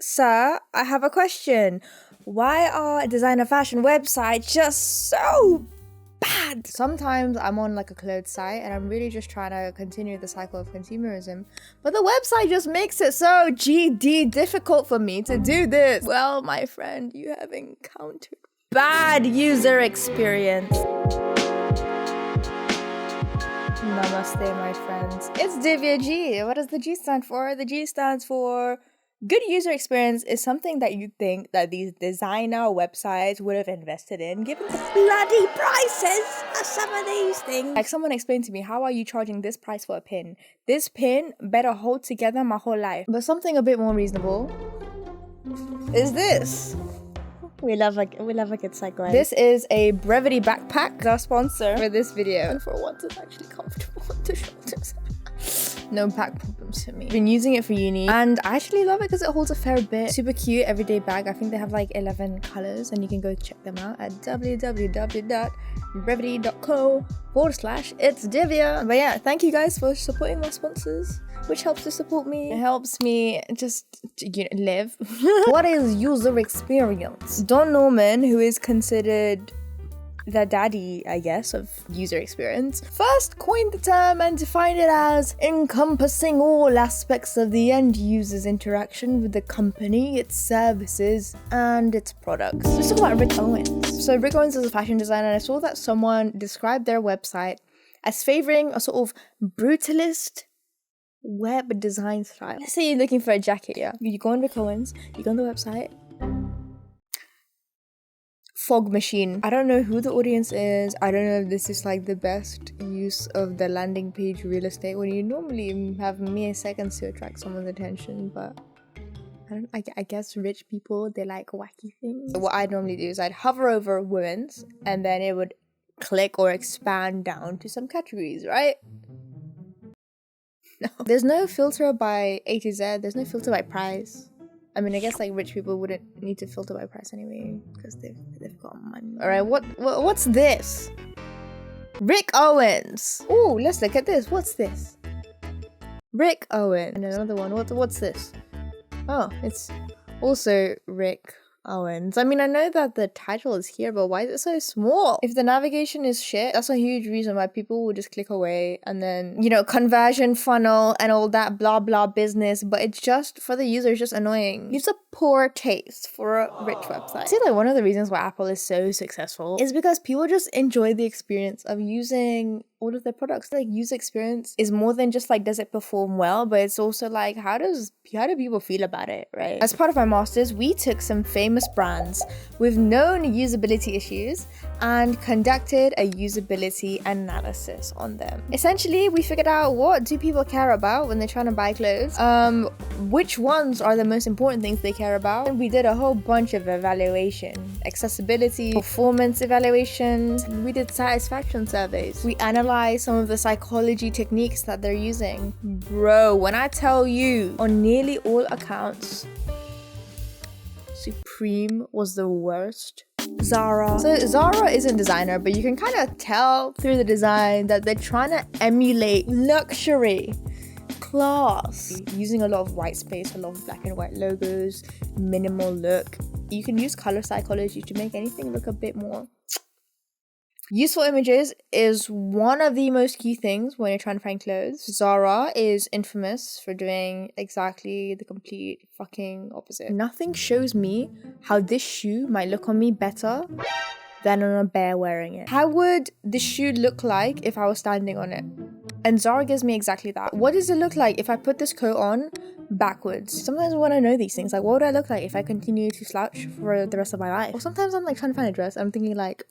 Sir, I have a question. Why are designer fashion websites just so bad? Sometimes I'm on like a clothes site and I'm really just trying to continue the cycle of consumerism, but the website just makes it so GD difficult for me to do this. Well, my friend, you have encountered bad user experience. Namaste, my friends. It's Divya G. What does the G stand for? The G stands for good user experience is something that you think that these designer websites would have invested in, given the bloody prices of some of these things. Like someone explained to me, how are you charging this price for a pin? This pin better hold together my whole life. But something a bit more reasonable is this. We love a good cycle. This is a Brevity backpack, our sponsor for this video. And for once, it's actually comfortable on the shoulders. No back problems for me. Been using it for uni and I actually love it because it holds a fair bit. Super cute everyday bag. I think they have like 11 colors and you can go check them out at www.brevity.co/itsdivya. But yeah, thank you guys for supporting my sponsors, which helps to support me. It helps me just, live. What is user experience? Don Norman, who is considered the daddy, I guess, of user experience, first coined the term and defined it as encompassing all aspects of the end user's interaction with the company, its services, and its products. Let's talk about Rick Owens. So Rick Owens is a fashion designer and I saw that someone described their website as favoring a sort of brutalist web design style. Let's say you're looking for a jacket, yeah? You go on Rick Owens, you go on the website, fog machine. I don't know who the audience is. I don't know if this is like the best use of the landing page real estate when you normally have mere seconds to attract someone's attention, but I guess rich people, they like wacky things. So what I'd normally do is I'd hover over women's and then it would click or expand down to some categories, right? No. There's no filter by A to Z. There's no filter by price. I mean, I guess like rich people wouldn't need to filter by price anyway because they've got money. All right, what's this? Rick Owens. Oh, let's look at this. What's this? Rick Owens. And another one. What's this? Oh, it's also Rick Owens. I mean, I know that the title is here, but why is it so small? If the navigation is shit, that's a huge reason why people will just click away and then, conversion funnel and all that blah blah business, but it's just, for the user, it's just annoying. It's a poor taste for a rich website. I see like one of the reasons why Apple is so successful is because people just enjoy the experience of using all of their products. Like user experience is more than just like, does it perform well, but it's also like, how do people feel about it, right? As part of my master's, we took some famous brands with known usability issues and conducted a usability analysis on them. Essentially, we figured out, what do people care about when they're trying to buy clothes? Which ones are the most important things they care about? And we did a whole bunch of evaluation, accessibility, performance evaluations, we did satisfaction surveys. We analyzed some of the psychology techniques that they're using. Bro, when I tell you, on nearly all accounts, Supreme was the worst. Zara. So Zara isn't designer, but you can kind of tell through the design that they're trying to emulate luxury, class, using a lot of white space, a lot of black and white logos, minimal look. You can use color psychology to make anything look a bit more. Useful images is one of the most key things when you're trying to find clothes. Zara is infamous for doing exactly the complete fucking opposite. Nothing shows me how this shoe might look on me better than on a bear wearing it. How would the shoe look like if I was standing on it? And Zara gives me exactly that. What does it look like if I put this coat on backwards? Sometimes when I know these things, like what would I look like if I continue to slouch for the rest of my life? Or sometimes I'm like trying to find a dress, I'm thinking like,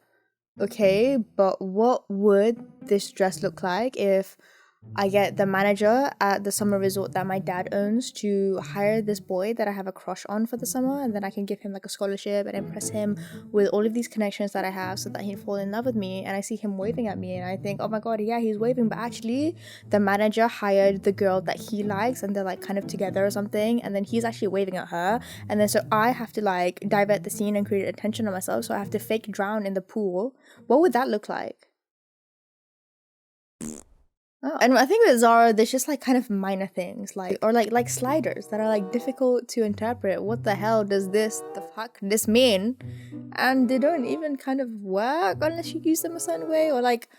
okay, but what would this dress look like if I get the manager at the summer resort that my dad owns to hire this boy that I have a crush on for the summer, and then I can give him like a scholarship and impress him with all of these connections that I have so that he'd fall in love with me, and I see him waving at me and I think, oh my god, yeah, he's waving, but actually the manager hired the girl that he likes and they're like kind of together or something, and then he's actually waving at her, and then so I have to like divert the scene and create attention on myself, so I have to fake drown in the pool. What would that look like? Oh. And I think with Zara, there's just like kind of minor things like sliders that are like difficult to interpret. What the hell does the fuck this mean? And they don't even kind of work unless you use them a certain way, or like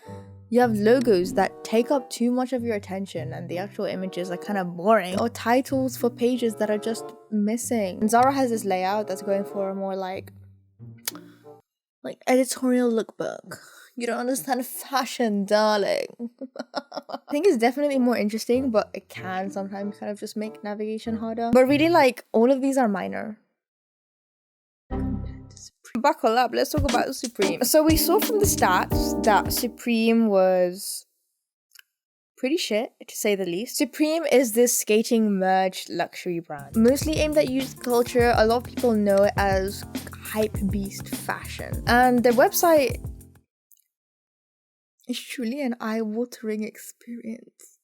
you have logos that take up too much of your attention and the actual images are kind of boring, or titles for pages that are just missing. And Zara has this layout that's going for a more like editorial lookbook. You don't understand fashion, darling. I think it's definitely more interesting, but it can sometimes kind of just make navigation harder. But really, like, all of these are minor. Buckle up, let's talk about Supreme. So we saw from the stats that Supreme was pretty shit, to say the least. Supreme is this skating merged luxury brand, mostly aimed at youth culture. A lot of people know it as hype beast fashion, and their website is truly an eye-watering experience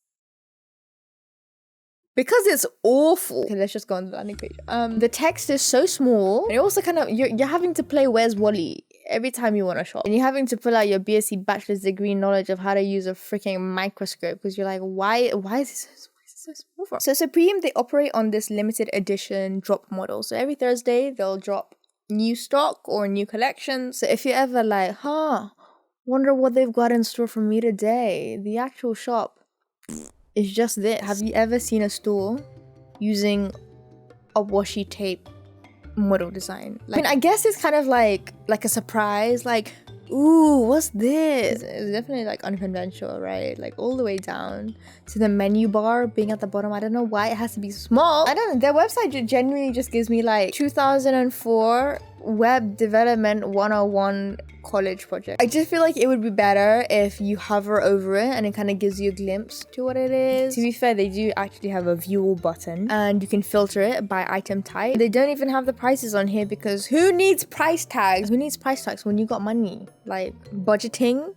because it's awful. Okay, let's just go on the landing page. The text is so small, and it also kind of you're having to play Where's Wally every time you want to shop, and you're having to pull out your BSc bachelor's degree knowledge of how to use a freaking microscope because you're like, why is this so small for? So Supreme, they operate on this limited edition drop model. So every Thursday they'll drop new stock or new collections. So if you're ever like, wonder what they've got in store for me today, the actual shop is just this. Have you ever seen a store using a washi tape model design? Like, I mean, I guess it's kind of like a surprise, like, ooh, what's this? It's definitely like unconventional, right? Like all the way down to the menu bar being at the bottom. I don't know why it has to be small. I don't know. Their website genuinely just gives me like 2004 web development 101 college project. I just feel like it would be better if you hover over it and it kind of gives you a glimpse to what it is. To be fair, they do actually have a viewable button and you can filter it by item type. They don't even have the prices on here because who needs price tags? Who needs price tags when you got money? Like budgeting?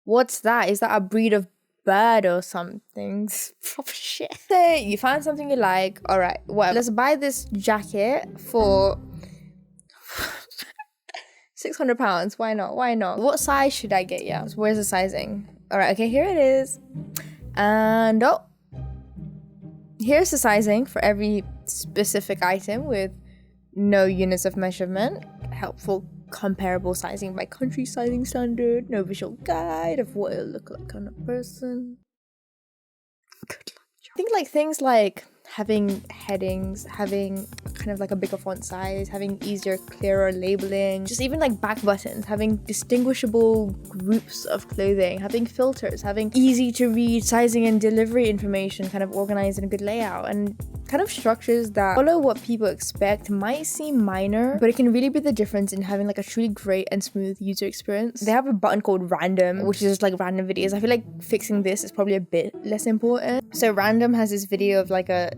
What's that? Is that a breed of bird or something? Proper shit. Say you find something you like. All right, well, let's buy this jacket for £600. Why not? Why not? What size should I get? Yeah. So where's the sizing? All right. Okay. Here it is. And here's the sizing for every specific item with no units of measurement. Helpful comparable sizing by country sizing standard. No visual guide of what it'll look like on a person. Good luck. I think like things like having headings, having kind of like a bigger font size, having easier, clearer labeling, just even like back buttons, having distinguishable groups of clothing, having filters, having easy to read sizing and delivery information kind of organized in a good layout, and kind of structures that follow what people expect might seem minor, but it can really be the difference in having like a truly great and smooth user experience. They have a button called random, which is just like random videos. I feel like fixing this is probably a bit less important. So random has this video of like a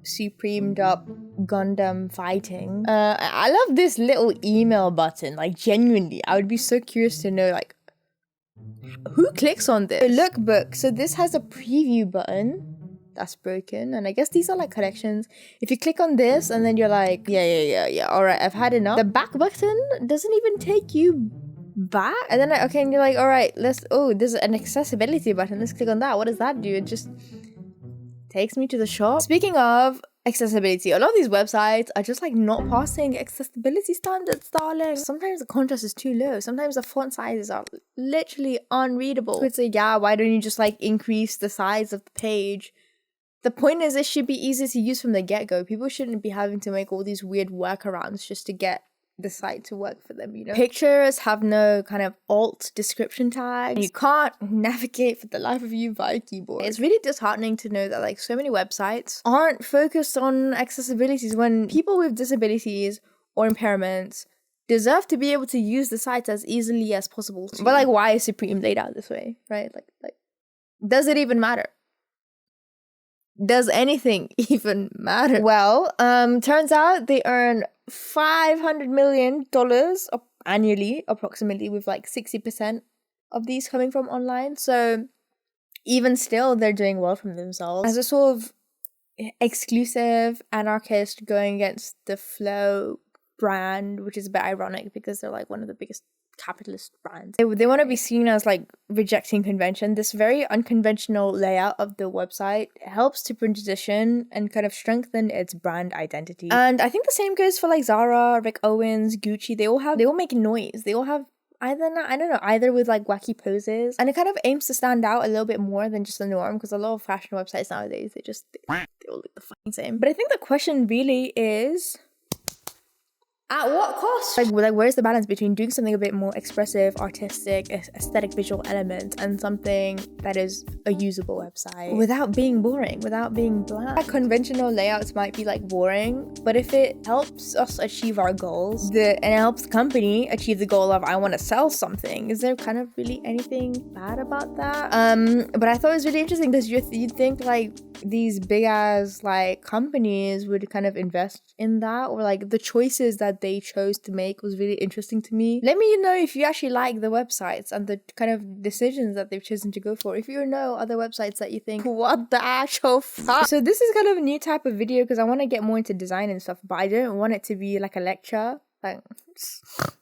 supremed up Gundam fighting. I love this little email button. Like genuinely, I would be so curious to know like who clicks on this. The lookbook. So this has a preview button that's broken, and I guess these are like collections. If you click on this and then you're like, yeah, all right, I've had enough. The back button doesn't even take you back, and then okay, and you're like, all right, there's an accessibility button. Let's click on that. What does that do? It just takes me to the shop. Speaking of accessibility, a lot of these websites are just like not passing accessibility standards, darling. Sometimes the contrast is too low. Sometimes the font sizes are literally unreadable. So it's like, yeah, why don't you just like increase the size of the page? The point is, it should be easy to use from the get-go. People shouldn't be having to make all these weird workarounds just to get the site to work for them, you know? Pictures have no kind of alt description tags. You can't navigate for the life of you via keyboard. It's really disheartening to know that like so many websites aren't focused on accessibilities when people with disabilities or impairments deserve to be able to use the sites as easily as possible. But like, why is Supreme laid out this way, right? Like, does it even matter? Does anything even matter? Well, turns out they earn $500 million annually, approximately, with like 60% of these coming from online. So even still, they're doing well from themselves. As a sort of exclusive anarchist going against the flow brand, which is a bit ironic because they're like one of the biggest capitalist brands. They want to be seen as like rejecting convention. This very unconventional layout of the website helps to position and kind of strengthen its brand identity. And I think the same goes for like Zara, Rick Owens, Gucci. They all make noise. They all have either with like wacky poses, and it kind of aims to stand out a little bit more than just the norm, because a lot of fashion websites nowadays they all look the fucking same. But I think the question really is, at what cost? Like where's the balance between doing something a bit more expressive, artistic, aesthetic, visual element, and something that is a usable website without being boring, without being bland? Conventional layouts might be like boring, but if it helps us achieve our goals, and it helps the company achieve the goal of I want to sell something, is there kind of really anything bad about that? But I thought it was really interesting because you'd think like these big ass like companies would kind of invest in that, or like the choices that they chose to make was really interesting to me. Let me know if you actually like the websites and the kind of decisions that they've chosen to go for. If you know other websites that you think, what the actual fuck? So this is kind of a new type of video because I want to get more into design and stuff, but I don't want it to be like a lecture, like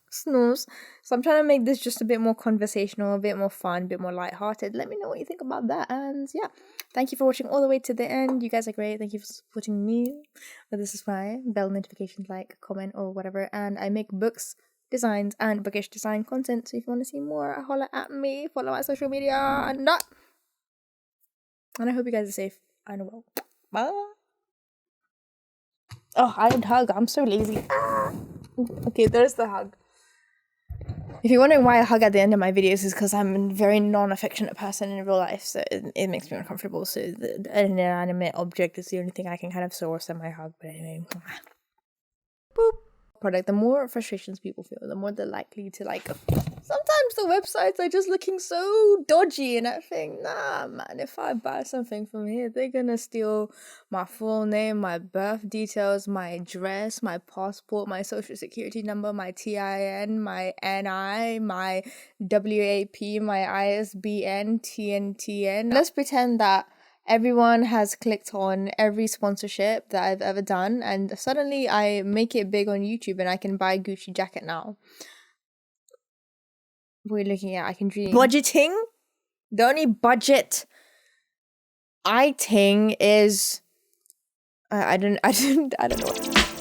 snooze. So I'm trying to make this just a bit more conversational, a bit more fun, a bit more lighthearted. Let me know what you think about that. And yeah, thank you for watching all the way to the end. You guys are great. Thank you for supporting me. But this is why bell notifications, like, comment, or whatever. And I make books, designs, and bookish design content. So if you want to see more, holler at me. Follow my social media and that. And I hope you guys are safe and well. Bye. Oh, I didn't hug. I'm so lazy. Okay, there's the hug. If you're wondering why I hug at the end of my videos, is because I'm a very non-affectionate person in real life, so it makes me uncomfortable. So an inanimate object is the only thing I can kind of source in my hug. But anyway, boop. Product. The more frustrations people feel, the more they're likely to like. Sometimes the websites are just looking so dodgy, and I think, nah, man, if I buy something from here, they're gonna steal my full name, my birth details, my address, my passport, my social security number, my TIN, my NI, my WAP, my ISBN, TNTN. Let's pretend that everyone has clicked on every sponsorship that I've ever done, and suddenly I make it big on YouTube and I can buy a Gucci jacket now. What are you looking at? I can dream. Budgeting? The only budget I think is I don't know.